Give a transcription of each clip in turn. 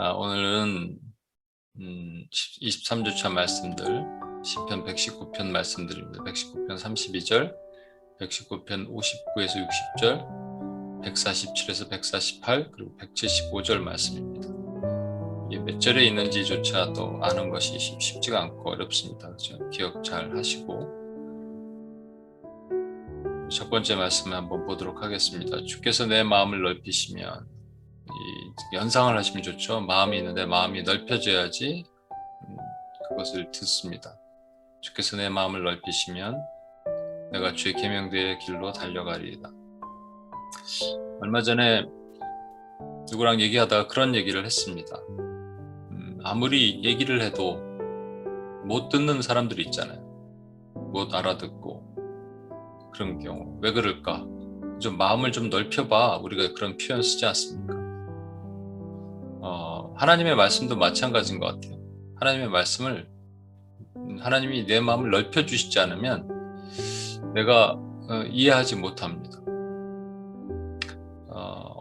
오늘은 23주차 말씀들 시편 119편 말씀드립니다. 119편 32절, 119편 59에서 60절, 147에서 148, 그리고 175절 말씀입니다. 이게 몇 절에 있는지조차도 아는 것이 쉽지가 않고 어렵습니다. 그렇죠? 기억 잘 하시고 첫 번째 말씀을 한번 보도록 하겠습니다. 주께서 내 마음을 넓히시면, 연상을 하시면 좋죠. 마음이 있는데 마음이 넓혀져야지 그것을 듣습니다. 주께서 내 마음을 넓히시면 내가 주의 계명들의 길로 달려가리이다. 얼마 전에 누구랑 얘기하다가 그런 얘기를 했습니다. 아무리 얘기를 해도 못 듣는 사람들이 있잖아요. 못 알아듣고. 그런 경우 왜 그럴까? 좀 마음을 좀 넓혀봐. 우리가 그런 표현 쓰지 않습니까? 하나님의 말씀도 마찬가지인 것 같아요. 하나님의 말씀을 하나님이 내 마음을 넓혀주시지 않으면 내가 이해하지 못합니다.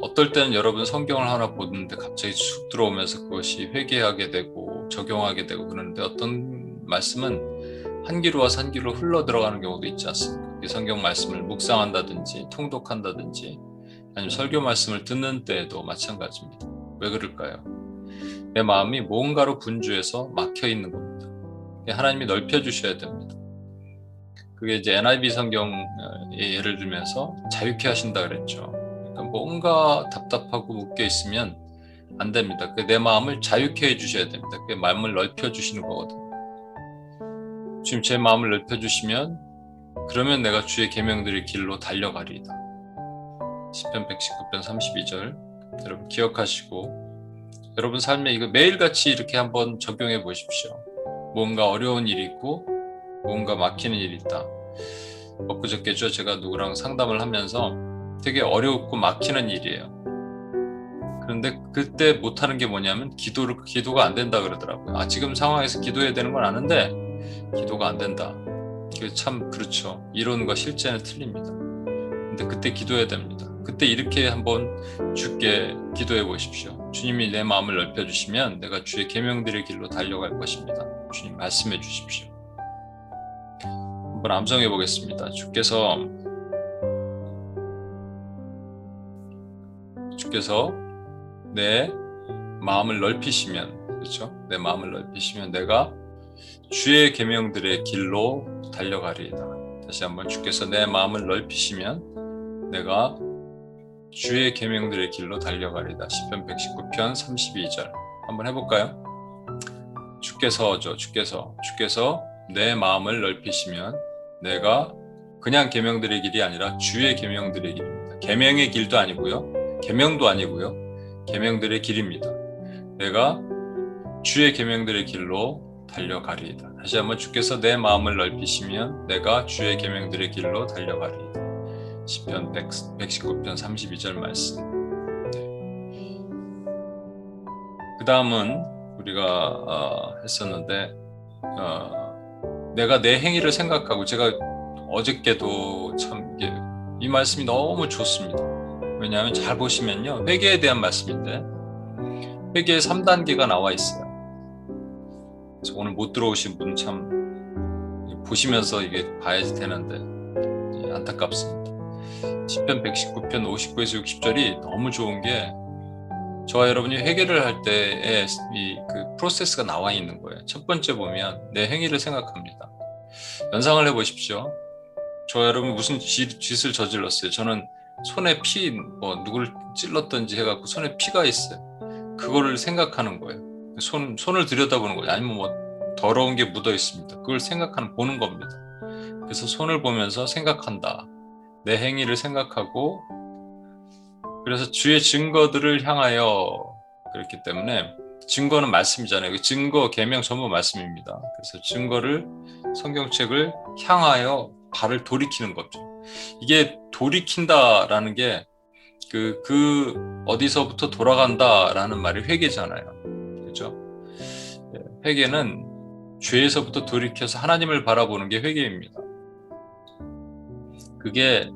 어떨 때는 여러분 성경을 하나 보는데 갑자기 쑥 들어오면서 그것이 회개하게 되고 적용하게 되고 그러는데, 어떤 말씀은 한 귀로 와서 한 귀로 흘러 들어가는 경우도 있지 않습니까? 성경 말씀을 묵상한다든지 통독한다든지 아니면 설교 말씀을 듣는 때에도 마찬가지입니다. 왜 그럴까요? 내 마음이 뭔가로 분주해서 막혀 있는 겁니다. 하나님이 넓혀주셔야 됩니다. 그게 이제 NIV 성경의 예를 들면서 자유케 하신다 그랬죠. 그러니까 뭔가 답답하고 묶여 있으면 안 됩니다. 내 마음을 자유케 해주셔야 됩니다. 그게 마음을 넓혀주시는 거거든요. 지금 제 마음을 넓혀주시면 그러면 내가 주의 계명들의 길로 달려가리이다. 시편 119편 32절 여러분 기억하시고 여러분 삶에 이거 매일같이 이렇게 한번 적용해 보십시오. 뭔가 어려운 일이 있고 뭔가 막히는 일이 있다. 엊그저께죠. 제가 누구랑 상담을 하면서 되게 어렵고 막히는 일이에요. 그런데 그때 못하는 게 뭐냐면 기도가 안 된다 그러더라고요. 지금 상황에서 기도해야 되는 건 아는데 기도가 안 된다. 그게 참 그렇죠. 이론과 실제는 틀립니다. 근데 그때 기도해야 됩니다. 그때 이렇게 한번 주께 기도해 보십시오. 주님이 내 마음을 넓혀주시면 내가 주의 계명들의 길로 달려갈 것입니다. 주님 말씀해 주십시오. 한번 암송해 보겠습니다. 주께서 내 마음을 넓히시면, 그렇죠? 내 마음을 넓히시면 내가 주의 계명들의 길로 달려가리이다. 다시 한번 주께서 내 마음을 넓히시면 내가 주의 계명들의 길로 달려가리이다. 시편 119편 32절 한번 해볼까요? 주께서 내 마음을 넓히시면 내가 그냥 계명들의 길이 아니라 주의 계명들의 길입니다. 계명의 길도 아니고요, 계명도 아니고요, 계명들의 길입니다. 내가 주의 계명들의 길로 달려가리이다. 다시 한번 주께서 내 마음을 넓히시면 내가 주의 계명들의 길로 달려가리이다. 시편 119편 32절 말씀. 그 다음은 우리가 했었는데 내가 내 행위를 생각하고, 제가 어저께도 참 이 말씀이 너무 좋습니다. 왜냐하면 잘 보시면요, 회개에 대한 말씀인데 회개의 3단계가 나와 있어요. 그래서 오늘 못 들어오신 분 참 보시면서 이게 봐야지 되는데 안타깝습니다. 시편 119편 59에서 60절이 너무 좋은 게, 저와 여러분이 회개를 할 때에 그 프로세스가 나와 있는 거예요. 첫 번째 보면 내 행위를 생각합니다. 연상을 해보십시오. 저와 여러분 무슨 짓을 저질렀어요. 저는 손에 누구를 찔렀던지 해갖고 손에 피가 있어요. 그거를 생각하는 거예요. 손을 들여다보는 거예요. 아니면 더러운 게 묻어 있습니다. 그걸 보는 겁니다. 그래서 손을 보면서 생각한다. 내 행위를 생각하고, 그래서 주의 증거들을 향하여, 그렇기 때문에 증거는 말씀이잖아요. 증거, 계명 전부 말씀입니다. 그래서 증거를, 성경책을 향하여 발을 돌이키는 거죠. 이게 돌이킨다라는 게 어디서부터 돌아간다라는 말이 회개잖아요. 그렇죠? 회개는 죄에서부터 돌이켜서 하나님을 바라보는 게 회개입니다. 그게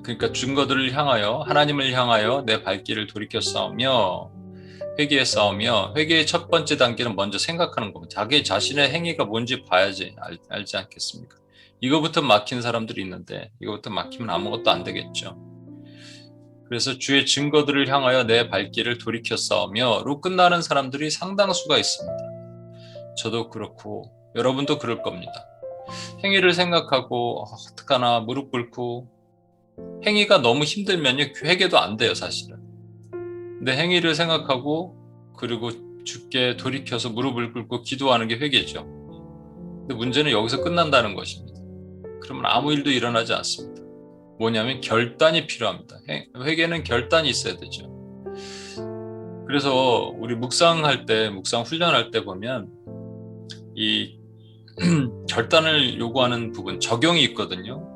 그러니까 증거들을 향하여, 하나님을 향하여 내 발길을 돌이켜 싸우며, 회개에 싸우며 회개의 첫 번째 단계는 먼저 생각하는 겁니다. 자기 자신의 행위가 뭔지 봐야지 알지 않겠습니까? 이거부터 막힌 사람들이 있는데 이거부터 막히면 아무것도 안 되겠죠. 그래서 주의 증거들을 향하여 내 발길을 돌이켜 싸우며로 끝나는 사람들이 상당수가 있습니다. 저도 그렇고 여러분도 그럴 겁니다. 행위를 생각하고 어떡하나 무릎 꿇고 행위가 너무 힘들면요 회개도 안 돼요 사실은. 근데 행위를 생각하고 그리고 주께 돌이켜서 무릎을 꿇고 기도하는 게 회개죠. 근데 문제는 여기서 끝난다는 것입니다. 그러면 아무 일도 일어나지 않습니다. 뭐냐면 결단이 필요합니다. 회개는 결단이 있어야 되죠. 그래서 우리 묵상할 때, 묵상 훈련할 때 보면 이 결단을 요구하는 부분, 적용이 있거든요.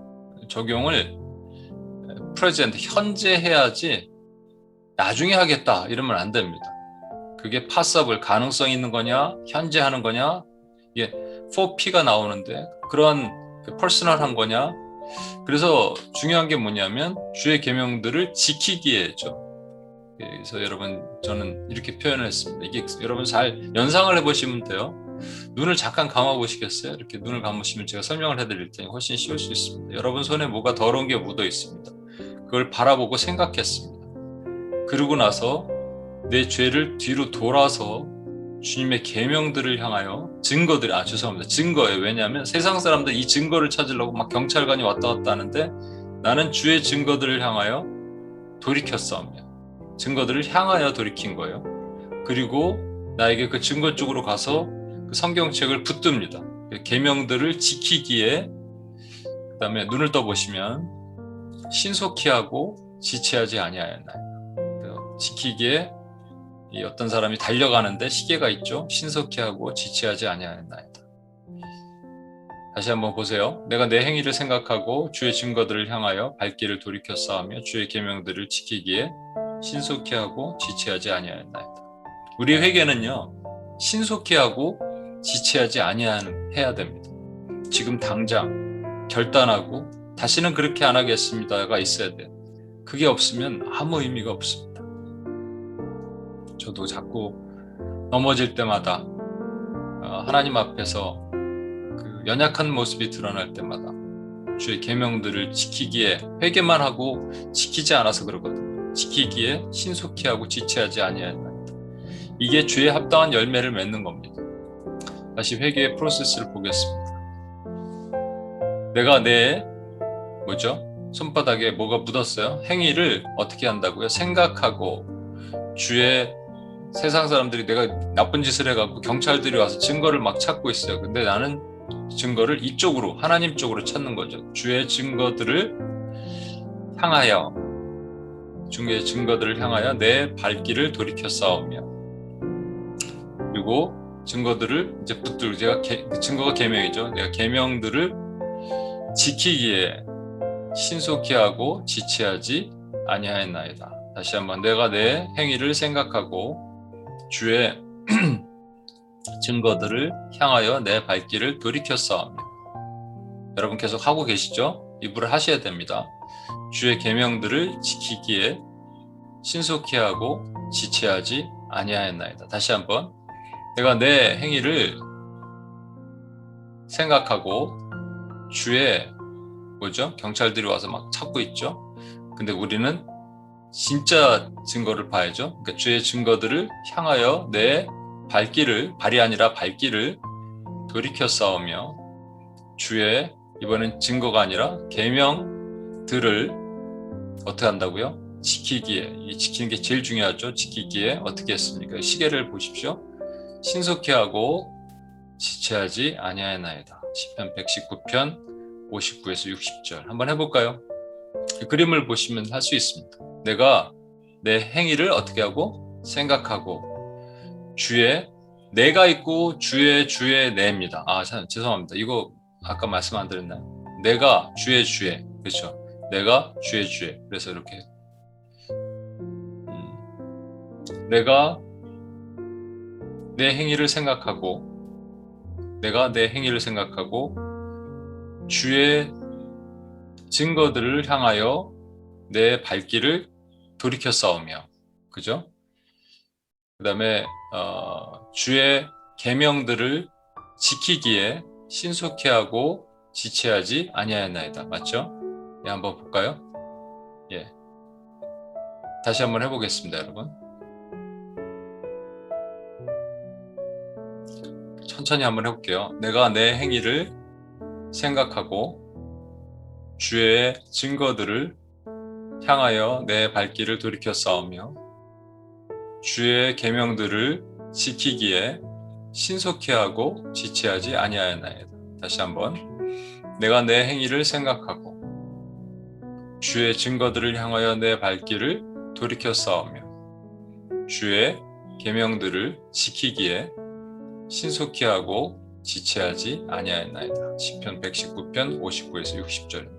적용을 프레젠트, 현재 해야지 나중에 하겠다 이러면 안 됩니다. 그게 파서블, 가능성 있는 거냐, 현재 하는 거냐, 이게 4P가 나오는데 그런 퍼스널한 거냐. 그래서 중요한 게 뭐냐면 주의 계명들을 지키기에죠. 그래서 여러분 저는 이렇게 표현을 했습니다. 이게 여러분 잘 연상을 해보시면 돼요. 눈을 잠깐 감아 보시겠어요? 이렇게 눈을 감으시면 제가 설명을 해드릴 테니 훨씬 쉬울 수 있습니다. 여러분 손에 뭐가 더러운 게 묻어 있습니다. 그걸 바라보고 생각했습니다. 그러고 나서 내 죄를 뒤로 돌아서 주님의 계명들을 향하여 죄송합니다. 증거예요. 왜냐하면 세상 사람들 이 증거를 찾으려고 막 경찰관이 왔다 갔다 하는데 나는 주의 증거들을 향하여 돌이켰사오며 증거들을 향하여 돌이킨 거예요. 그리고 나에게 그 증거 쪽으로 가서 그 성경책을 붙듭니다. 계명들을 지키기에 그 다음에 눈을 떠보시면 신속히 하고 지체하지 아니하였나요. 지키기에 이 어떤 사람이 달려가는데 시계가 있죠. 신속히 하고 지체하지 아니하였나이다. 다시 한번 보세요. 내가 내 행위를 생각하고 주의 증거들을 향하여 발길을 돌이켜 싸우며 주의 계명들을 지키기에 신속히 하고 지체하지 아니하였나이다. 우리 회개는요. 신속히 하고 지체하지 아니해야 됩니다. 지금 당장 결단하고 다시는 그렇게 안 하겠습니다가 있어야 돼요. 그게 없으면 아무 의미가 없습니다. 저도 자꾸 넘어질 때마다 하나님 앞에서 그 연약한 모습이 드러날 때마다 주의 계명들을 지키기에 회개만 하고 지키지 않아서 그러거든요. 지키기에 신속히 하고 지체하지 아니하였나이다. 이게 주의 합당한 열매를 맺는 겁니다. 다시 회개의 프로세스를 보겠습니다. 내가 내 손바닥에 뭐가 묻었어요? 행위를 어떻게 한다고요? 생각하고 주의 세상 사람들이 내가 나쁜 짓을 해갖고 경찰들이 와서 증거를 막 찾고 있어요. 근데 나는 증거를 이쪽으로 하나님 쪽으로 찾는 거죠. 주의 증거들을 향하여 주의 증거들을 향하여 내 발길을 돌이켜 싸우며 그리고 증거들을 이제 붙들고 증거가 계명이죠. 내가 계명들을 지키기에 신속히 하고 지체하지 아니하였나이다. 다시 한번 내가 내 행위를 생각하고 주의 증거들을 향하여 내 발길을 돌이켜 싸우며 여러분 계속 하고 계시죠? 입으로 하셔야 됩니다. 주의 계명들을 지키기에 신속히 하고 지체하지 아니하였나이다. 다시 한번 내가 내 행위를 생각하고 주의 경찰들이 와서 막 찾고 있죠. 근데 우리는 진짜 증거를 봐야죠. 그러니까 주의 증거들을 향하여 내 발이 아니라 발길을 돌이켜 싸우며 주의 이번엔 증거가 아니라 계명들을 어떻게 한다고요? 지키기에. 지키는 게 제일 중요하죠. 지키기에 어떻게 했습니까? 시계를 보십시오. 신속히 하고 지체하지 아니하였나이다. 시편 119편 59에서 60절 한번 해볼까요? 그림을 보시면 할 수 있습니다. 내가 내 행위를 어떻게 하고 생각하고 내가 있고 주의 내입니다. 죄송합니다. 이거 아까 말씀 안 드렸나요? 내가 주의 그렇죠? 내가 주의 그래서 이렇게 내가 내 행위를 생각하고 주의 증거들을 향하여 내 발길을 돌이켜 싸우며 그죠? 그 다음에 주의 계명들을 지키기에 신속히 하고 지체하지 아니하였나이다. 맞죠? 예, 한번 볼까요? 예, 다시 한번 해보겠습니다, 여러분. 천천히 한번 해볼게요. 내가 내 행위를 생각하고 주의 증거들을 향하여 내 발길을 돌이켜 싸우며 주의 계명들을 지키기에 신속히 하고 지체하지 아니하였나이다. 다시 한번. 내가 내 행위를 생각하고 주의 증거들을 향하여 내 발길을 돌이켜 싸우며 주의 계명들을 지키기에 신속히 하고 지체하지 아니하였나이다. 시편 119편 59에서 60절입니다.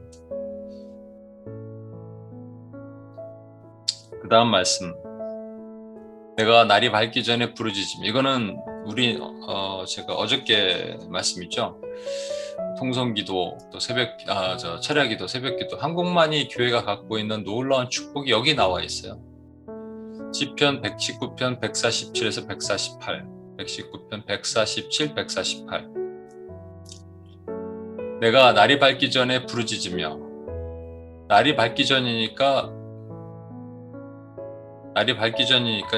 그 다음 말씀. 내가 날이 밝기 전에 부르짖으며, 이거는 우리 제가 어저께 말씀이죠. 통성기도, 또 철야기도, 새벽기도, 한국만이 교회가 갖고 있는 놀라운 축복이 여기 나와 있어요. 시편 119편 147에서 148, 119편 147, 148. 내가 날이 밝기 전에 부르짖으며, 날이 밝기 전이니까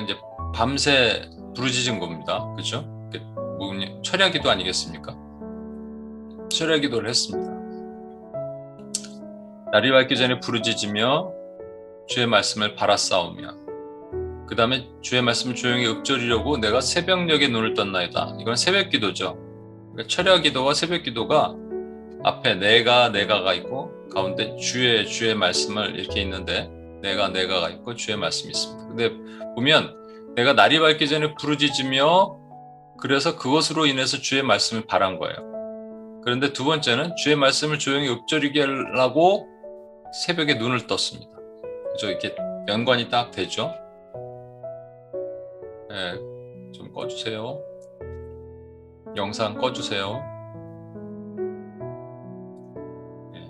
이제 밤새 부르짖은 겁니다. 그죠? 철야기도 아니겠습니까? 철야기도를 했습니다. 날이 밝기 전에 부르짖으며 주의 말씀을 바라싸우며, 그 다음에 주의 말씀을 조용히 읊조리려고 내가 새벽녘에 눈을 떴나이다. 이건 새벽기도죠. 그러니까 철야기도와 새벽기도가 앞에 내가가 있고 가운데 주의 말씀을 이렇게 있는데 내가가 있고 주의 말씀이 있습니다. 근데 보면 내가 날이 밝기 전에 부르짖으며, 그래서 그것으로 인해서 주의 말씀을 바란 거예요. 그런데 두 번째는 주의 말씀을 조용히 읊조리게 하려고 새벽에 눈을 떴습니다. 그죠? 이렇게 연관이 딱 되죠? 네, 좀 꺼주세요. 영상 꺼주세요. 네.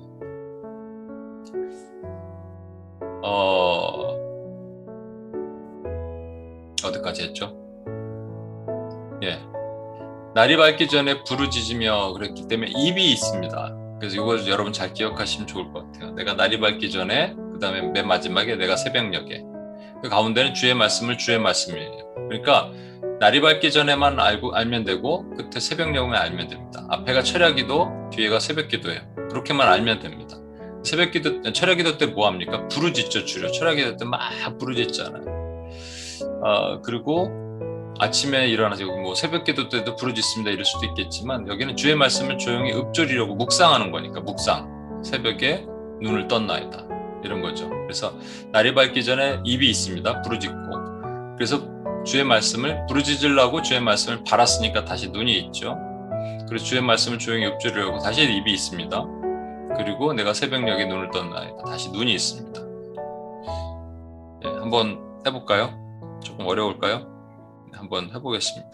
어디까지 했죠? 예. 날이 밝기 전에 부르짖으며 그랬기 때문에 입이 있습니다. 그래서 이거 여러분 잘 기억하시면 좋을 것 같아요. 내가 날이 밝기 전에, 그 다음에 맨 마지막에 내가 새벽녘에, 그 가운데는 주의 말씀이에요. 그러니까 날이 밝기 전에만 알면 되고 끝에 새벽녘만 알면 됩니다. 앞에가 철야기도, 뒤에가 새벽기도예요. 그렇게만 알면 됩니다. 철야기도 때 뭐 합니까? 부르짖죠, 주로. 철야기도 때 막 부르짖잖아요. 그리고 아침에 일어나서 여기 뭐 새벽기도 때도 부르짖습니다 이럴 수도 있겠지만, 여기는 주의 말씀을 조용히 읊조리려고 묵상하는 거니까 묵상. 새벽에 눈을 떴나이다. 이런 거죠. 그래서 날이 밝기 전에 입이 있습니다. 부르짖고. 그래서 주의 말씀을 부르짖으려고 주의 말씀을 바랐으니까 다시 눈이 있죠. 그래서 주의 말씀을 조용히 읊조리려고 다시 입이 있습니다. 그리고 내가 새벽녘에 눈을 떴나이다. 다시 눈이 있습니다. 네, 한번 해볼까요? 조금 어려울까요? 한번 해보겠습니다.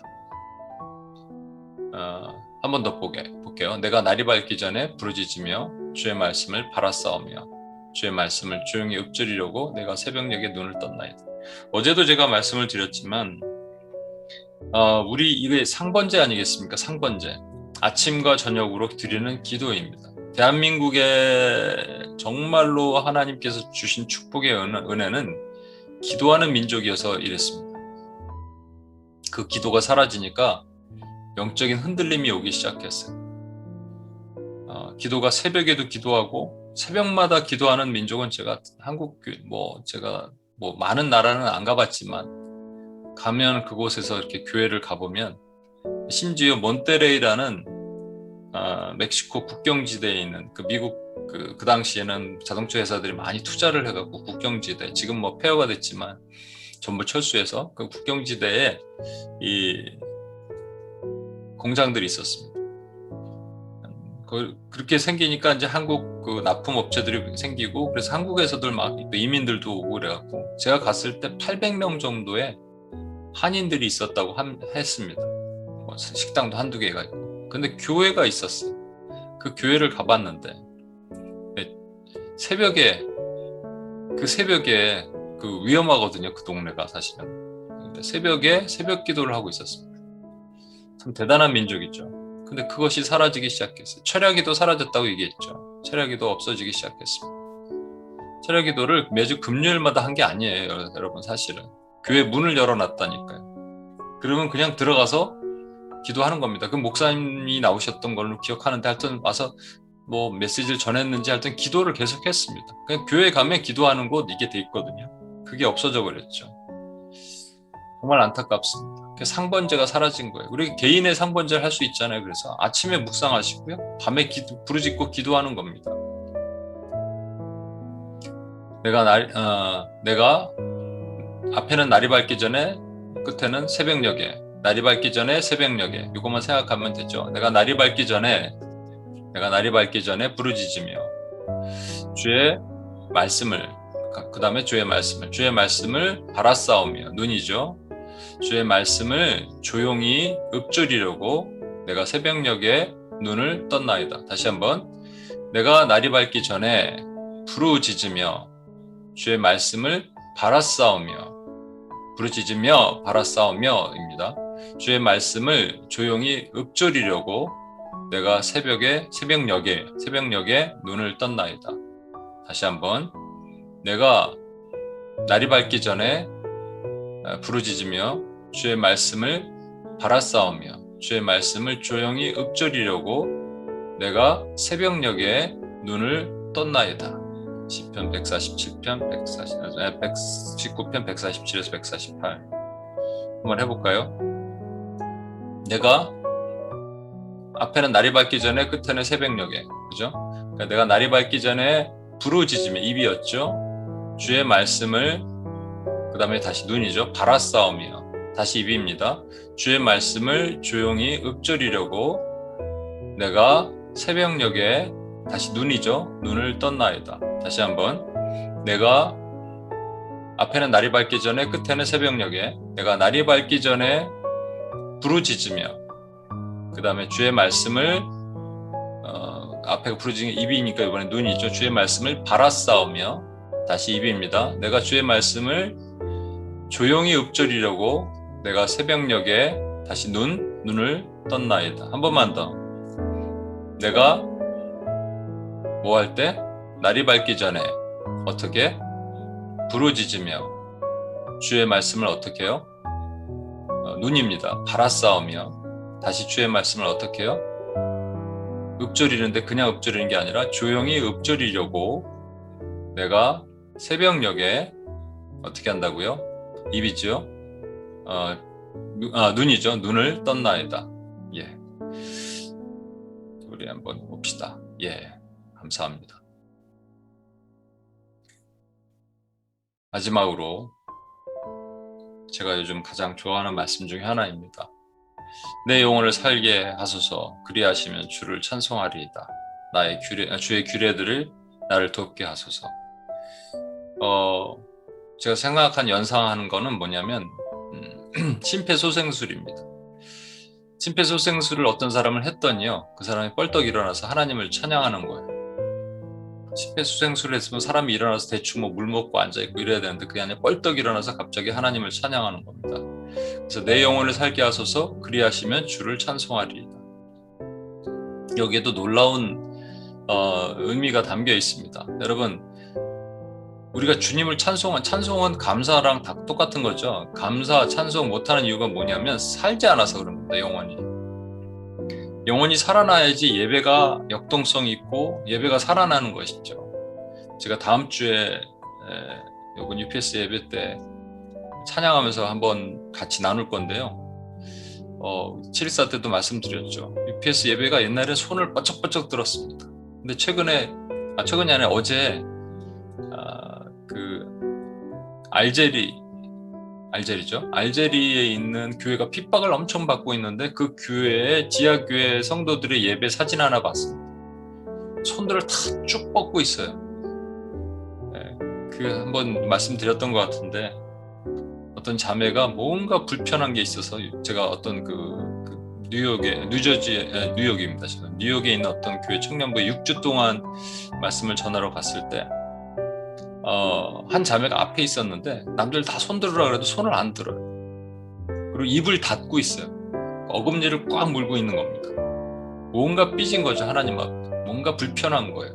한 번 더 볼게요. 내가 날이 밝기 전에 부르짖으며 주의 말씀을 바라싸우며 주의 말씀을 조용히 읊조리려고 내가 새벽녘에 눈을 떴나이다. 어제도 제가 말씀을 드렸지만 우리 이게 상번제 아니겠습니까? 상번제. 아침과 저녁으로 드리는 기도입니다. 대한민국에 정말로 하나님께서 주신 축복의 은혜는 기도하는 민족이어서 이랬습니다. 그 기도가 사라지니까 영적인 흔들림이 오기 시작했어요. 기도가 새벽에도 기도하고 새벽마다 기도하는 민족은 제가 제가 많은 나라는 안 가봤지만 가면 그곳에서 이렇게 교회를 가보면, 심지어 몬테레이라는 멕시코 국경지대에 있는 그 미국 그 당시에는 자동차 회사들이 많이 투자를 해갖고 국경지대, 지금 폐허가 됐지만 전부 철수해서 그 국경지대에 이 공장들이 있었습니다. 그렇게 생기니까 이제 한국 그 납품업체들이 생기고, 그래서 한국에서들 막 이민들도 오고 그래갖고 제가 갔을 때 800명 정도의 한인들이 있었다고 했습니다. 식당도 한두 개가 있고. 근데 교회가 있었어요. 그 교회를 가봤는데 새벽에 그 위험하거든요. 그 동네가 사실은 새벽에 새벽 기도를 하고 있었습니다. 참 대단한 민족이죠. 근데 그것이 사라지기 시작했어요. 철야기도 사라졌다고 얘기했죠. 철야기도 없어지기 시작했습니다. 철야기도를 매주 금요일마다 한 게 아니에요, 여러분. 사실은 교회 문을 열어놨다니까요. 그러면 그냥 들어가서 기도하는 겁니다. 그 목사님이 나오셨던 걸로 기억하는데 하여튼 와서 뭐 메시지를 전했는지 하여튼 기도를 계속했습니다. 그냥 교회 가면 기도하는 곳 이게 돼 있거든요. 그게 없어져 버렸죠. 정말 안타깝습니다. 상번제가 사라진 거예요. 우리 개인의 상번제를 할 수 있잖아요. 그래서 아침에 묵상하시고요. 밤에 부르짖고 기도하는 겁니다. 내가 앞에는 날이 밝기 전에 끝에는 새벽녘에, 날이 밝기 전에 새벽녘에, 이것만 생각하면 되죠. 내가 날이 밝기 전에 부르짖으며 주의 말씀을, 그 다음에 주의 말씀을 바라싸우며, 눈이죠. 주의 말씀을 조용히 읊조리려고 내가 새벽녘에 눈을 떴나이다. 다시 한번, 내가 날이 밝기 전에 부르짖으며 주의 말씀을 바라싸우며입니다. 주의 말씀을 조용히 읊조리려고 내가 새벽녘에 눈을 떴나이다. 다시 한번, 내가 날이 밝기 전에 부르짖으며 주의 말씀을 바라싸우며 주의 말씀을 조용히 읊조리려고 내가 새벽녘에 눈을 떴나이다. 시편 147편, 119편 147에서 148 한번 해볼까요? 내가 앞에는 날이 밝기 전에, 끝에는 새벽녘에, 그죠? 그러니까 내가 날이 밝기 전에 부르짖으며, 입이었죠. 주의 말씀을, 그 다음에 다시 눈이죠. 바라싸우며, 다시 입입니다. 주의 말씀을 조용히 읊조리려고 내가 새벽녘에, 다시 눈이죠. 눈을 떴나이다. 다시 한번, 내가 앞에는 날이 밝기 전에, 끝에는 새벽녘에, 내가 날이 밝기 전에 부르짖으며, 그 다음에 주의 말씀을 앞에 부르짖은 입이니까 이번에 눈이죠. 주의 말씀을 바라싸우며, 다시 입입니다. 내가 주의 말씀을 조용히 읊조리려고 내가 새벽녘에, 다시 눈을 떴나이다. 한 번만 더. 내가 뭐 할 때? 날이 밝기 전에 어떻게? 부르짖으며 주의 말씀을 어떻게 해요? 눈입니다. 바라싸우며, 다시 주의 말씀을 어떻게 해요? 읊조리는데 그냥 읊조리는 게 아니라 조용히 읊조리려고 내가 새벽녘에 어떻게 한다고요? 입이죠. 눈이죠. 눈을 떴나이다. 예. 우리 한번 봅시다. 예. 감사합니다. 마지막으로 제가 요즘 가장 좋아하는 말씀 중에 하나입니다. 내 영혼을 살게 하소서. 그리하시면 주를 찬송하리이다. 주의 규례들을 나를 돕게 하소서. 제가 생각한 연상하는 거는 뭐냐면 심폐소생술입니다. 심폐소생술을 어떤 사람을 했더니요, 그 사람이 뻘떡 일어나서 하나님을 찬양하는 거예요. 심폐소생술을 했으면 사람이 일어나서 대충 물 먹고 앉아있고 이래야 되는데 그게 아니라 뻘떡 일어나서 갑자기 하나님을 찬양하는 겁니다. 그래서 내 영혼을 살게 하소서. 그리하시면 주를 찬송하리이다. 여기에도 놀라운 의미가 담겨 있습니다. 여러분, 우리가 주님을 찬송은 감사랑 다 똑같은 거죠. 감사, 찬송 못하는 이유가 뭐냐면 살지 않아서 그런 겁니다. 영혼이 살아나야지 예배가 역동성이 있고 예배가 살아나는 것이죠. 제가 다음 주에 이번 UPS 예배 때 찬양하면서 한번 같이 나눌 건데요. 714 때도 말씀드렸죠. UPS 예배가 옛날에 손을 뻗쩍뻗쩍 들었습니다. 근데 최근이 아니라 어제 알제리죠. 알제리에 있는 교회가 핍박을 엄청 받고 있는데 그 교회의 지하교회 성도들의 예배 사진 하나 봤습니다. 손들을 다 쭉 뻗고 있어요. 한번 말씀드렸던 것 같은데 어떤 자매가 뭔가 불편한 게 있어서 제가 어떤 뉴욕입니다. 뉴욕에 있는 어떤 교회 청년부에 6주 동안 말씀을 전하러 갔을 때 한 자매가 앞에 있었는데 남들 다 손 들으라 그래도 손을 안 들어요. 그리고 입을 닫고 있어요. 어금니를 꽉 물고 있는 겁니다. 뭔가 삐진 거죠. 하나님 앞에. 뭔가 불편한 거예요.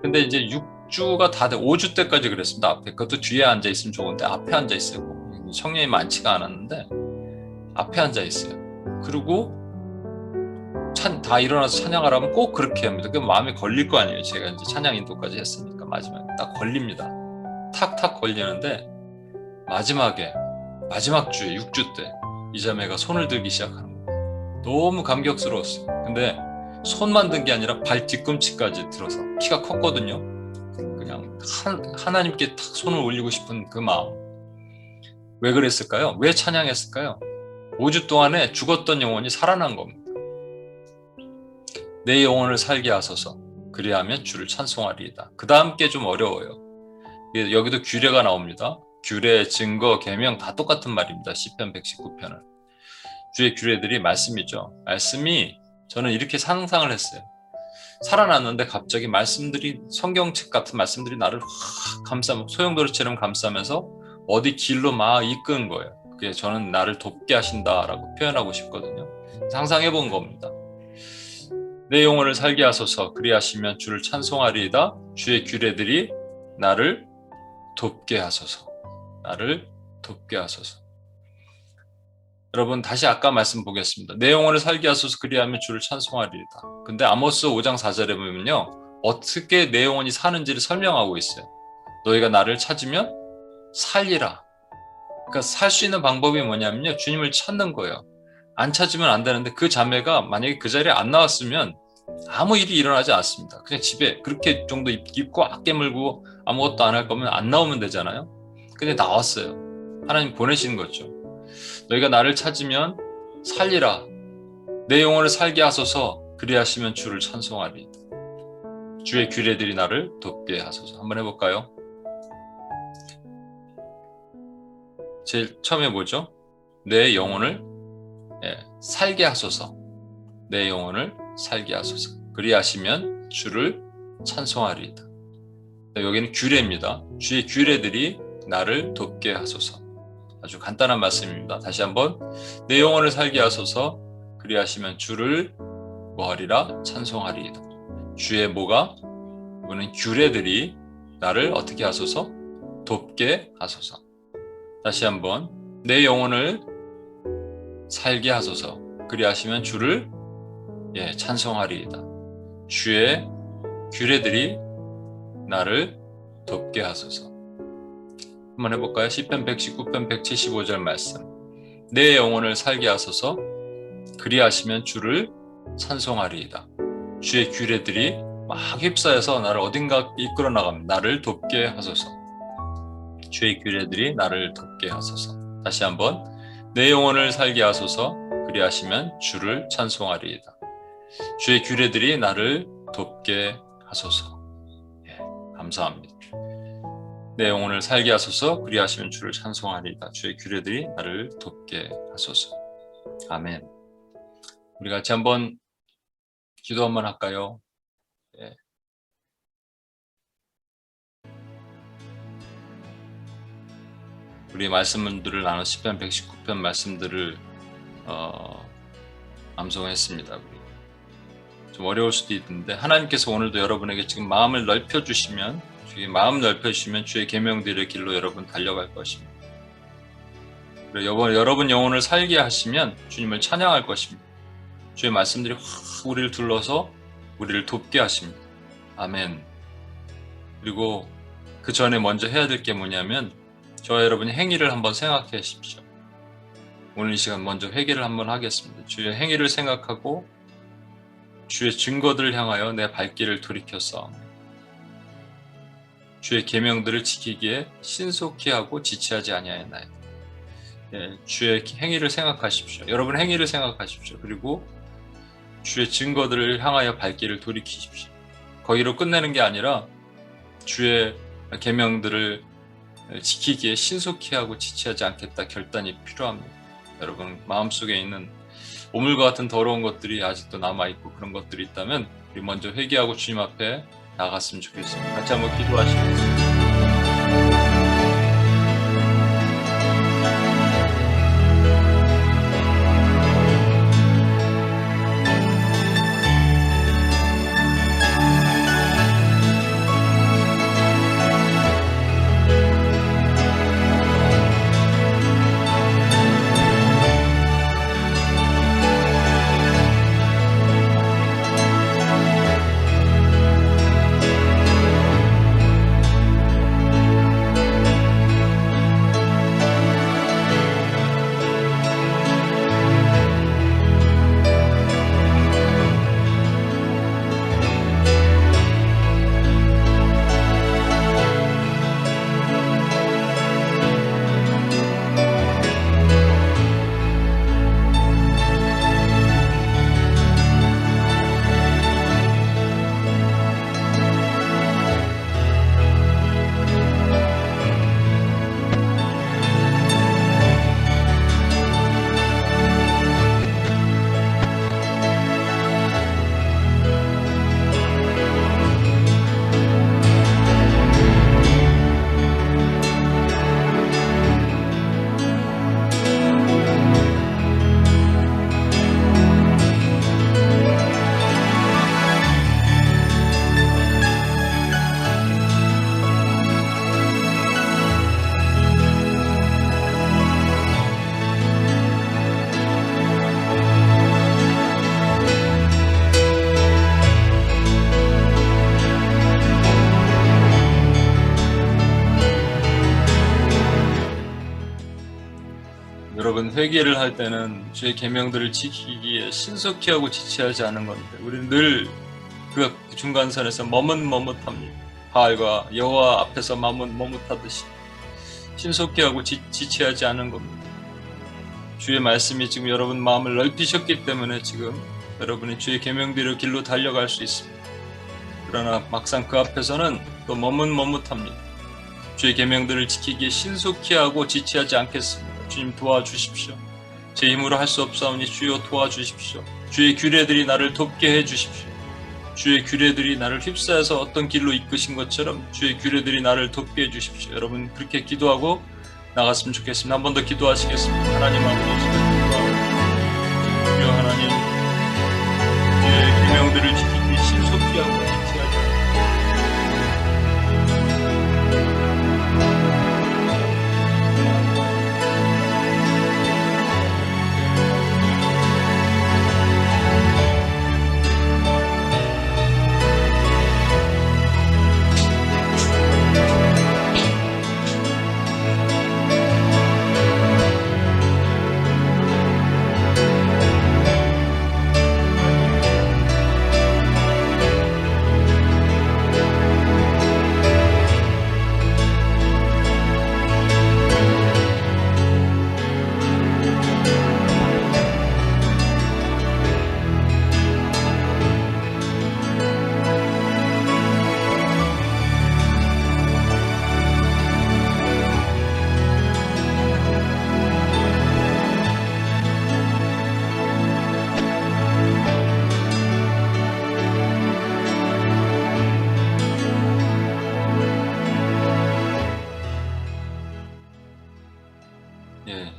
근데 이제 6주가 다 돼, 5주 때까지 그랬습니다. 앞에. 그것도 뒤에 앉아 있으면 좋은데 앞에 앉아 있어요. 청년이 많지가 않았는데 앞에 앉아 있어요. 그리고 다 일어나서 찬양을 하면 꼭 그렇게 합니다. 그 마음에 걸릴 거 아니에요. 제가 이제 찬양 인도까지 했으니까 마지막에 딱 걸립니다. 탁탁 걸리는데 마지막 주에 6주 때 이 자매가 손을 들기 시작하는 거예요. 너무 감격스러웠어요. 근데 손만 든 게 아니라 발 뒤꿈치까지 들어서 키가 컸거든요. 그냥 하나님께 탁 손을 올리고 싶은 그 마음. 왜 그랬을까요? 왜 찬양했을까요? 5주 동안에 죽었던 영혼이 살아난 겁니다. 내 영혼을 살게 하소서. 그리하면 주를 찬송하리이다. 그 다음 게 좀 어려워요. 여기도 규례가 나옵니다. 규례, 증거, 계명 다 똑같은 말입니다. 시편 119편은. 주의 규례들이 말씀이죠. 말씀이 저는 이렇게 상상을 했어요. 살아났는데 갑자기 말씀들이 성경책 같은 말씀들이 나를 확 소용돌이처럼 감싸면서 어디 길로 막 이끄는 거예요. 그게 저는 나를 돕게 하신다라고 표현하고 싶거든요. 상상해 본 겁니다. 내 영혼을 살게 하소서. 그리하시면 주를 찬송하리이다. 주의 규례들이 나를 돕게 하소서. 나를 돕게 하소서. 여러분 다시 아까 말씀 보겠습니다. 내 영혼을 살게 하소서. 그리하면 주를 찬송하리이다. 근데 아모스 5장 4절에 보면요. 어떻게 내 영혼이 사는지를 설명하고 있어요. 너희가 나를 찾으면 살리라. 그러니까 살 수 있는 방법이 뭐냐면요. 주님을 찾는 거예요. 안 찾으면 안 되는데 그 자매가 만약에 그 자리에 안 나왔으면 아무 일이 일어나지 않습니다. 그냥 집에 그렇게 정도 입고 꽉 깨물고 아무것도 안 할 거면 안 나오면 되잖아요. 근데 나왔어요. 하나님 보내시는 거죠. 너희가 나를 찾으면 살리라. 내 영혼을 살게 하소서. 그리하시면 주를 찬송하리. 주의 규례들이 나를 돕게 하소서. 한번 해볼까요? 제일 처음에 뭐죠? 내 영혼을 살게 하소서. 내 영혼을 살게 하소서. 그리하시면 주를 찬송하리이다. 여기는 규례입니다. 주의 규례들이 나를 돕게 하소서. 아주 간단한 말씀입니다. 다시 한번 내 영혼을 살게 하소서. 그리하시면 주를 뭐하리라? 찬송하리이다. 주의 뭐가? 이거는 규례들이 나를 어떻게 하소서? 돕게 하소서. 다시 한번 내 영혼을 살게 하소서. 그리하시면 주를 찬송하리이다. 주의 규례들이 나를 돕게 하소서. 한번 해볼까요? 시편 119편 175절 말씀. 내 영혼을 살게 하소서. 그리하시면 주를 찬송하리이다. 주의 규례들이 막 휩싸여서 나를 어딘가 이끌어 나갑니다. 나를 돕게 하소서. 주의 규례들이 나를 돕게 하소서. 다시 한번 내 영혼을 살게 하소서. 그리하시면 주를 찬송하리이다. 주의 규례들이 나를 돕게 하소서. 감사합니다. 내 영혼을 살게 하소서. 그리하시면 주를 찬송하리이다. 주의 규례들이 나를 돕게 하소서. 아멘. 우리 같이 한번 기도 한번 할까요? 우리 말씀들을 나눠 시편 119편 말씀들을 암송했습니다. 우리 좀 어려울 수도 있는데 하나님께서 오늘도 여러분에게 지금 마음을 넓혀주시면 주의 계명들의 길로 여러분 달려갈 것입니다. 그리고 여러분 영혼을 살게 하시면 주님을 찬양할 것입니다. 주의 말씀들이 확 우리를 둘러서 우리를 돕게 하십니다. 아멘. 그리고 그 전에 먼저 해야 될 게 뭐냐면 저와 여러분이 행위를 한번 생각해 보십시오. 오늘 이 시간 먼저 회개를 한번 하겠습니다. 주의 행위를 생각하고 주의 증거들을 향하여 내 발길을 돌이켰어. 주의 계명들을 지키기에 신속히 하고 지체하지 아니하였나이다. 주의 행위를 생각하십시오. 여러분 행위를 생각하십시오. 그리고 주의 증거들을 향하여 발길을 돌이키십시오. 거기로 끝내는 게 아니라 주의 계명들을 지키기에 신속히 하고 지체하지 않겠다 결단이 필요합니다. 여러분 마음속에 있는 오물과 같은 더러운 것들이 아직도 남아있고 그런 것들이 있다면 우리 먼저 회개하고 주님 앞에 나갔으면 좋겠습니다. 같이 한번 기도하시겠습니다. 회개를 할 때는 주의 계명들을 지키기에 신속히 하고 지체하지 않은 건데 우리는 늘 그 중간선에서 머뭇머뭇합니다. 바알과 여호와 앞에서 머뭇머뭇하듯이 신속히 하고 지체하지 않은 겁니다. 주의 말씀이 지금 여러분 마음을 넓히셨기 때문에 지금 여러분이 주의 계명대로 길로 달려갈 수 있습니다. 그러나 막상 그 앞에서는 또 머뭇머뭇합니다. 주의 계명들을 지키기에 신속히 하고 지체하지 않겠습니다. 주님 도와주십시오. 제 힘으로 할 수 없사오니 주여 도와주십시오. 주의 규례들이 나를 돕게 해주십시오. 주의 규례들이 나를 휩싸여서 어떤 길로 이끄신 것처럼 주의 규례들이 나를 돕게 해주십시오. 여러분 그렇게 기도하고 나갔으면 좋겠습니다. 한 번 더 기도하시겠습니다. 하나님 아버지 주여 하나님 주의 계명들을 지키기 신속히 하고 지체하지 않고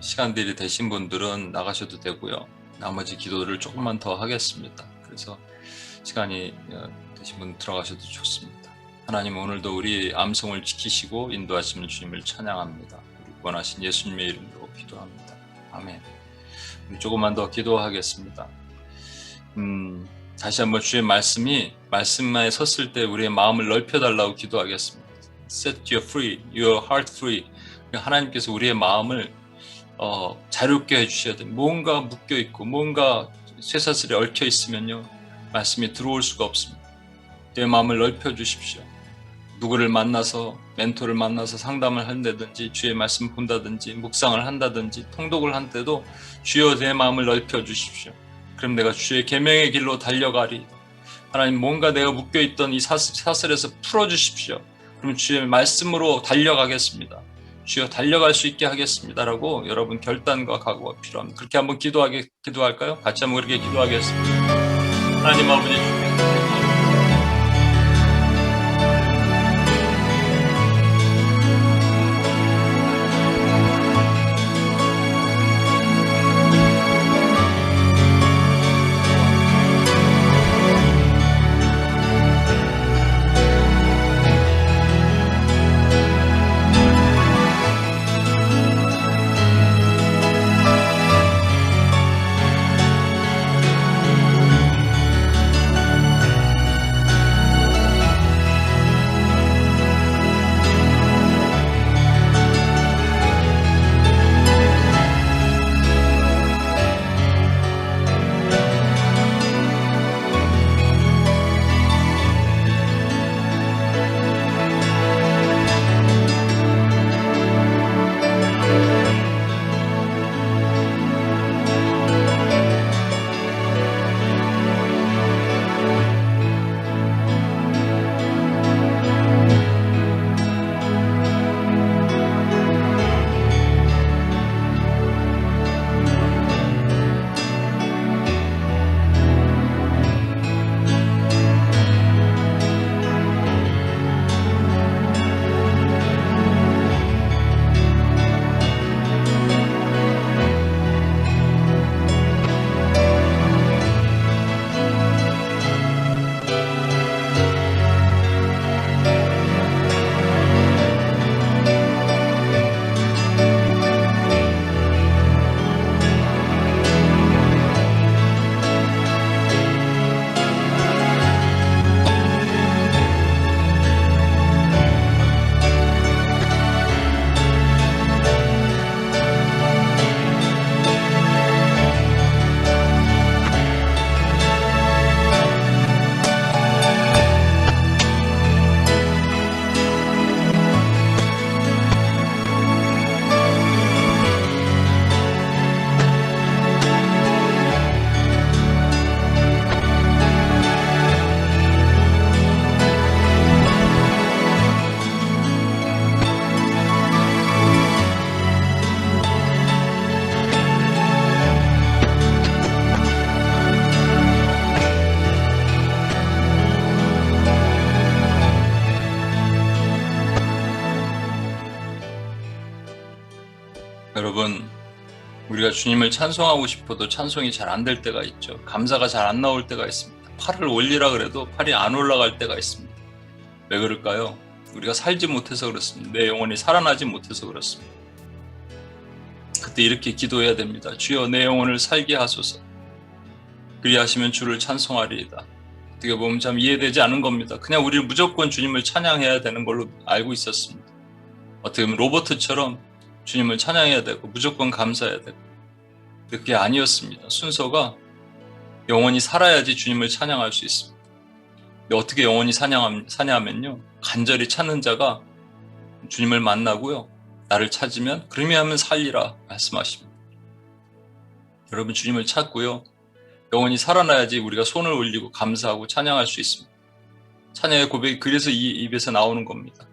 시간들이 되신 분들은 나가셔도 되고요. 나머지 기도를 조금만 더 하겠습니다. 그래서 시간이 되신 분 들어가셔도 좋습니다. 하나님 오늘도 우리 암송을 지키시고 인도하시는 주님을 찬양합니다. 우리 구원하신 예수님의 이름으로 기도합니다. 아멘. 우리 조금만 더 기도하겠습니다. 다시 한번 주의 말씀에 섰을 때 우리의 마음을 넓혀달라고 기도하겠습니다. Set you free, your heart free. 하나님께서 우리의 마음을 자유롭게 해주셔야 돼요. 뭔가 묶여있고 뭔가 쇠사슬에 얽혀있으면요 말씀이 들어올 수가 없습니다. 내 마음을 넓혀주십시오. 누구를 만나서 멘토를 만나서 상담을 한다든지 주의 말씀 본다든지 묵상을 한다든지 통독을 한 때도 주여 내 마음을 넓혀주십시오. 그럼 내가 주의 계명의 길로 달려가리. 하나님 뭔가 내가 묶여있던 이 사슬에서 풀어주십시오. 그럼 주의 말씀으로 달려가겠습니다. 주여 달려갈 수 있게 하겠습니다라고 여러분 결단과 각오가 필요합니다. 그렇게 한번 기도할까요? 같이 한번 그렇게 기도하겠습니다. 하나님 아버지 주님 우리가 주님을 찬송하고 싶어도 찬송이 잘 안 될 때가 있죠. 감사가 잘 안 나올 때가 있습니다. 팔을 올리라 그래도 팔이 안 올라갈 때가 있습니다. 왜 그럴까요? 우리가 살지 못해서 그렇습니다. 내 영혼이 살아나지 못해서 그렇습니다. 그때 이렇게 기도해야 됩니다. 주여 내 영혼을 살게 하소서. 그리하시면 주를 찬송하리이다. 어떻게 보면 참 이해되지 않은 겁니다. 그냥 우리는 무조건 주님을 찬양해야 되는 걸로 알고 있었습니다. 어떻게 보면 로버트처럼 주님을 찬양해야 되고 무조건 감사해야 되고, 그게 아니었습니다. 순서가 영원히 살아야지 주님을 찬양할 수 있습니다. 근데 어떻게 영원히 사냐면요, 간절히 찾는 자가 주님을 만나고요, 나를 찾으면 그러면 살리라 말씀하십니다. 여러분, 주님을 찾고요, 영원히 살아나야지 우리가 손을 올리고 감사하고 찬양할 수 있습니다. 찬양의 고백이 그래서 이 입에서 나오는 겁니다.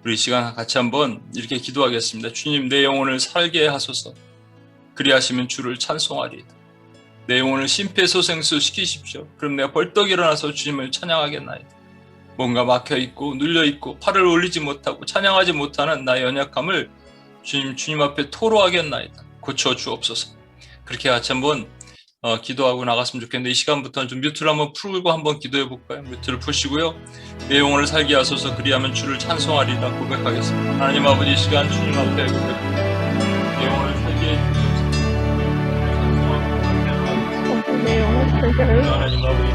우리 이 시간 같이 한번 이렇게 기도하겠습니다. 주님, 내 영혼을 살게 하소서. 그리하시면 주를 찬송하리이다. 내 영혼을 심폐소생술 시키십시오. 그럼 내가 벌떡 일어나서 주님을 찬양하겠나이다. 뭔가 막혀있고 눌려있고 팔을 올리지 못하고 찬양하지 못하는 나의 연약함을 주님 앞에 토로하겠나이다. 고쳐주옵소서. 그렇게 같이 한번 기도하고 나갔으면 좋겠는데, 이 시간부터는 좀 뮤트를 한번 풀고 한번 기도해 볼까요? 뮤트를 푸시고요, 내 영혼을 살게 하소서. 그리하면 주를 찬송하리라 고백하겠습니다. 하나님 아버지, 이 시간 주님 앞에 고백합니다. 내 영혼을 살게 해주소서. 내 영혼 살게 하소서. 하나님 아버지,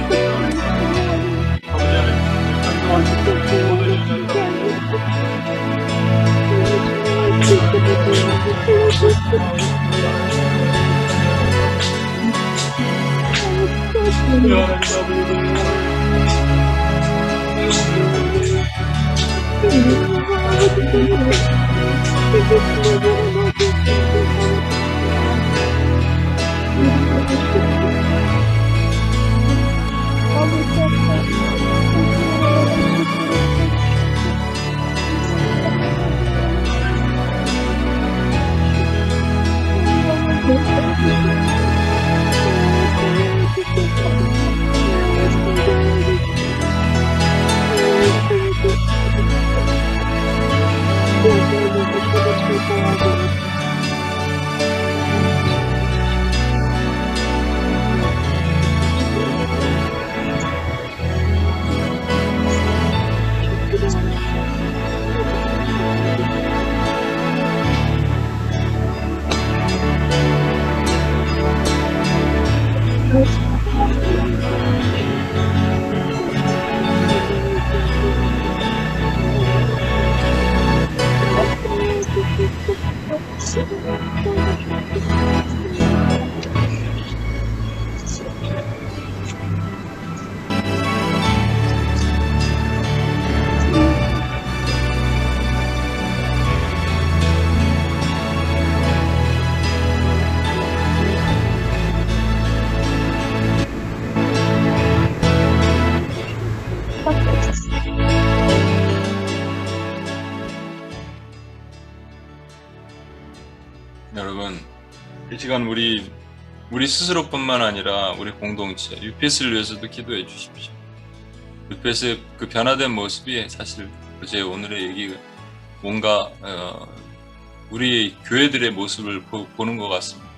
내 영혼을 아버지 여러분, 이 시간 우리 스스로뿐만 아니라 우리 공동체 UPS를 위해서도 기도해 주십시오. UPS의 그 변화된 모습이 사실 제 오늘의 얘기가 뭔가 우리 교회들의 모습을 보는 것 같습니다.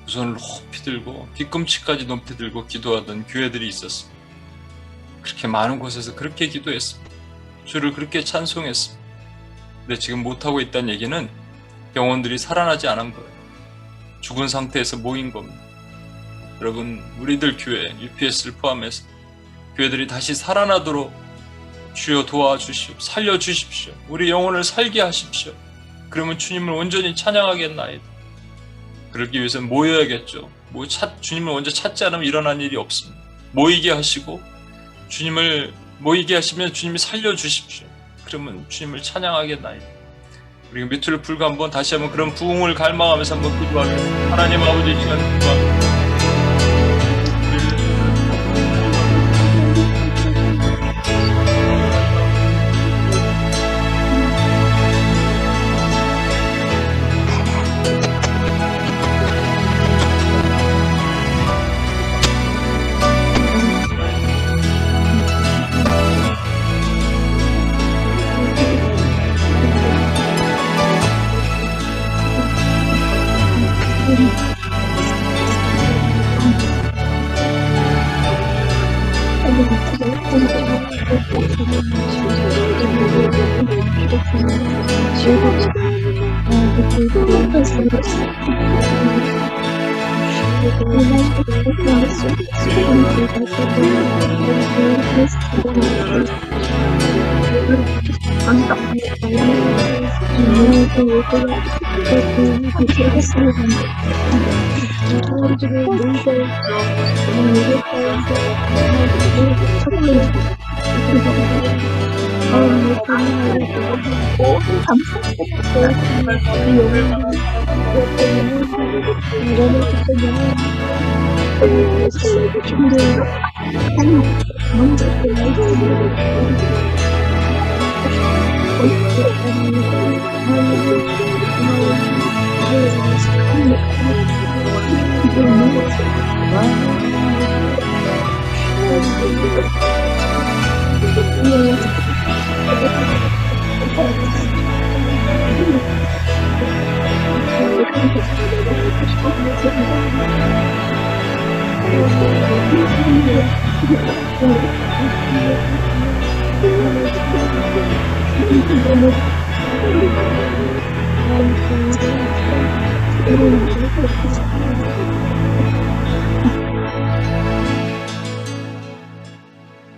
두 손을 높이 들고 뒤꿈치까지 높이 들고 기도하던 교회들이 있었습니다. 그렇게 많은 곳에서 그렇게 기도했습니다. 주를 그렇게 찬송했습니다. 근데 지금 못하고 있다는 얘기는 영혼들이 살아나지 않은 거예요. 죽은 상태에서 모인 겁니다. 여러분, 우리들 교회, UPS를 포함해서 교회들이 다시 살아나도록 주여 도와주시오. 살려주십시오. 우리 영혼을 살게 하십시오. 그러면 주님을 온전히 찬양하겠나이다. 그러기 위해서는 모여야겠죠. 주님을 먼저 찾지 않으면 일어난 일이 없습니다. 모이게 하시고, 주님을 모이게 하시면 주님이 살려주십시오. 그러면 주님을 찬양하겠나이다. 우리가 뮤트를 풀고 한번 다시 한번 그런 부흥을 갈망하면서 한번 기도하겠습니다. 하나님 아버지, 이 시간 기도합니다.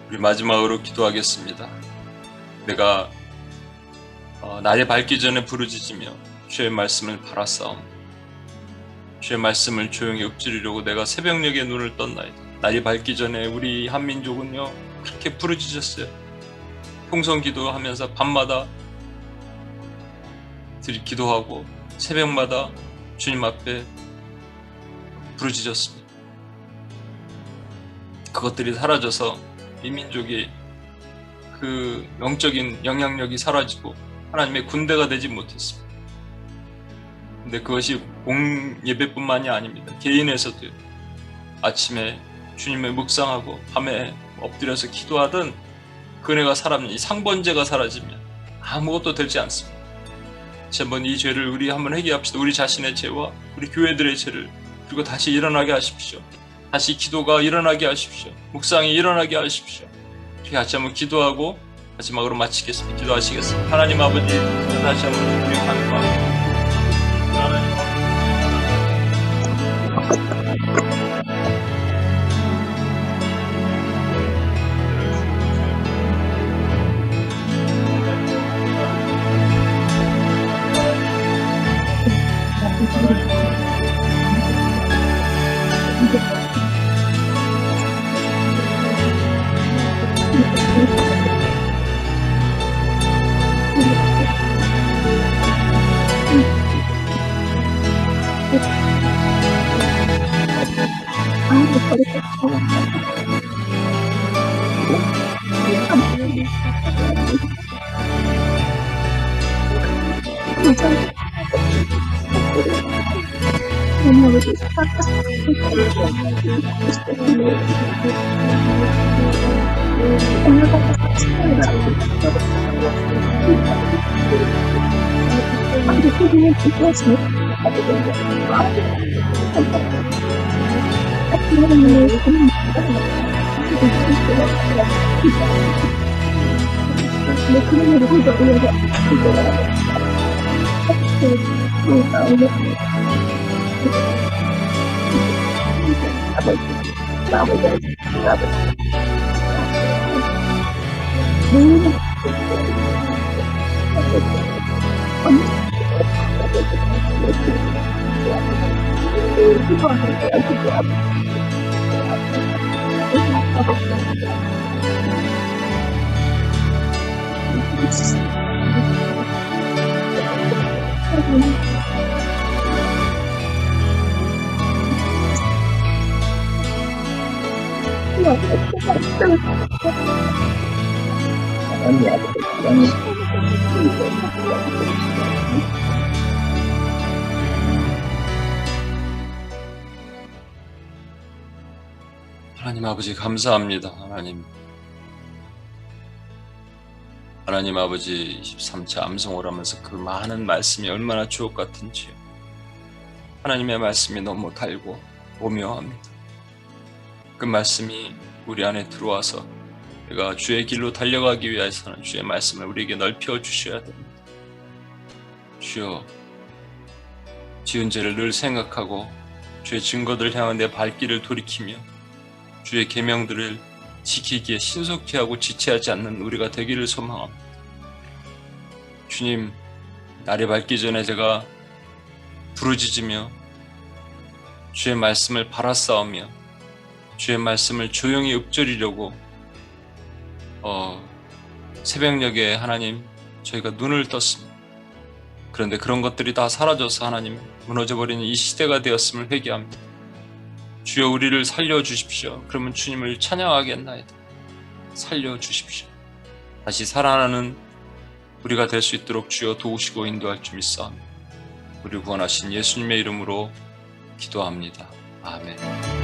우리 마지막으로 기도하겠습니다. 내가 날이 밝기 전에 부르짖으며 주의 말씀을 바라싸움. 주의 말씀을 조용히 읊조리려고 내가 새벽녘에 눈을 떴나이다. 날이 밝기 전에 우리 한민족은요 그렇게 부르짖었어요. 통성기도하면서 밤마다 기도하고 새벽마다 주님 앞에 부르짖었습니다. 그것들이 사라져서 이 민족이 그 영적인 영향력이 사라지고 하나님의 군대가 되지 못했습니다. 근데 그것이 공예배뿐만이 아닙니다. 개인에서도요. 아침에 주님을 묵상하고 밤에 엎드려서 기도하던 그네가 사라지면, 이 상번제가 사라지면 아무것도 되지 않습니다. 다시 한번 이 죄를 우리 한번 회개합시다. 우리 자신의 죄와 우리 교회들의 죄를, 그리고 다시 일어나게 하십시오. 다시 기도가 일어나게 하십시오. 묵상이 일어나게 하십시오. 이렇게 같이 한번 기도하고 마지막으로 마치겠습니다. 기도하시겠습니다. 하나님 아버지, 다시 한번 주님께 감사합니다. 하나님 아버지 감사합니다. 하나님 아버지 23차 암송을 하면서 그 많은 말씀이 얼마나 주옥 같은지요. 하나님의 말씀이 너무 달고 오묘합니다. 그 말씀이 우리 안에 들어와서 우리가 주의 길로 달려가기 위해서는 주의 말씀을 우리에게 넓혀 주셔야 됩니다. 주여, 지은 죄를 늘 생각하고 주의 증거들을 향한 내 발길을 돌이키며 주의 계명들을 지키기에 신속히 하고 지체하지 않는 우리가 되기를 소망합니다. 주님, 날이 밝기 전에 제가 부르짖으며 주의 말씀을 바라싸우며 주의 말씀을 조용히 읊조리려고 새벽녘에 하나님 저희가 눈을 떴습니다. 그런데 그런 것들이 다 사라져서 하나님 무너져버리는 이 시대가 되었음을 회개합니다. 주여, 우리를 살려주십시오. 그러면 주님을 찬양하겠나이다. 살려주십시오. 다시 살아나는 우리가 될 수 있도록 주여 도우시고 인도할 줄 믿사옵니다. 우리 구원하신 예수님의 이름으로 기도합니다. 아멘.